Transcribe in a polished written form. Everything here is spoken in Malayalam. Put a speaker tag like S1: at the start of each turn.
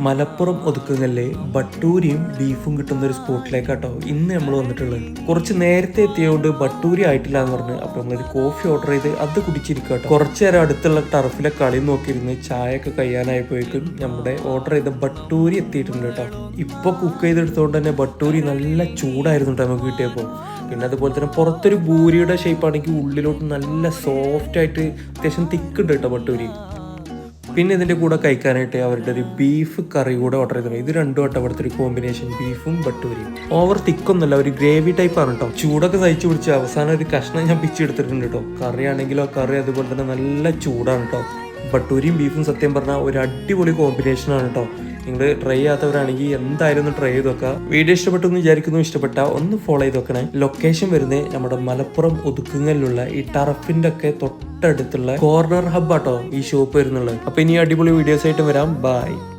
S1: മലപ്പുറം ഒതുക്കുങ്ങലിലെ ബട്ടൂരിയും ബീഫും കിട്ടുന്ന ഒരു സ്പോട്ടിലേക്കാട്ടോ ഇന്ന് നമ്മൾ വന്നിട്ടുള്ളത്. കുറച്ച് നേരത്തെ എത്തിയതുകൊണ്ട് ബട്ടൂരി ആയിട്ടില്ല എന്ന് പറഞ്ഞു. അപ്പൊ നമ്മളൊരു കോഫി ഓർഡർ ചെയ്ത് അത് കുടിച്ചിരിക്കട്ടോ. കുറച്ചു നേരം അടുത്തുള്ള ടർഫിലെ കളി നോക്കിയിരുന്ന് ചായ ഒക്കെ കഴിയാനായപ്പോഴേക്കും നമ്മുടെ ഓർഡർ ചെയ്ത ബട്ടൂരി എത്തിയിട്ടുണ്ട് കേട്ടോ. ഇപ്പൊ കുക്ക് ചെയ്തെടുത്തോണ്ട് തന്നെ ബട്ടൂരി നല്ല ചൂടായിരുന്നു കേട്ടോ നമുക്ക് കിട്ടിയപ്പോൾ. പിന്നെ അതുപോലെ തന്നെ പുറത്തൊരു ഭൂരിയുടെ ഷേപ്പ് ആണെങ്കിൽ ഉള്ളിലോട്ട് നല്ല സോഫ്റ്റ് ആയിട്ട് അത്യാവശ്യം തിക്കുണ്ട് കേട്ടോ ബട്ടൂരി. പിന്നെ ഇതിൻ്റെ കൂടെ കഴിക്കാനായിട്ട് അവരുടെ ഒരു ബീഫ് കറി കൂടെ ഓർഡർ ചെയ്തിട്ടുണ്ട്. ഇത് രണ്ടും കേട്ടോ അവിടുത്തെ ഒരു കോമ്പിനേഷൻ, ബീഫും ബട്ടൂരിയും. ഓവർ തിക്കൊന്നുമല്ല, ഒരു ഗ്രേവി ടൈപ്പ് ആണ് കേട്ടോ. ചൂടൊക്കെ സഹിച്ചു പിടിച്ച് അവസാനം ഒരു കഷ്ണം ഞാൻ പിച്ചെടുത്തിട്ടുണ്ട് കേട്ടോ. കറി ആണെങ്കിലോ കറി അതുപോലെ തന്നെ നല്ല ചൂടാണ് കേട്ടോ. ബട്ടൂരിയും ബീഫും സത്യം പറഞ്ഞാൽ ഒരു അടിപൊളി കോമ്പിനേഷനാണ് കേട്ടോ. നിങ്ങൾ ട്രൈ ചെയ്യാത്തവരാണെങ്കിൽ എന്തായാലും ഒന്ന് ട്രൈ ചെയ്ത് നോക്കുക. വീഡിയോ ഇഷ്ടപ്പെട്ടു എന്ന് വിചാരിക്കുന്നു. ഇഷ്ടപ്പെട്ട ഒന്ന് ഫോളോ ചെയ്ത് നോക്കണേ. ലൊക്കേഷൻ വരുന്നത് നമ്മുടെ മലപ്പുറം ഒതുക്കുങ്ങലിലുള്ള ഈ ടർഫിന്റെ ഒക്കെ തൊട്ടടുത്തുള്ള കോർണർ ഹബ് ആട്ടോ ഈ ഷോപ്പ് വരുന്നുള്ളത്. അപ്പൊ ഇനി അടിപൊളി വീഡിയോസ് ആയിട്ട് വരാം. ബൈ.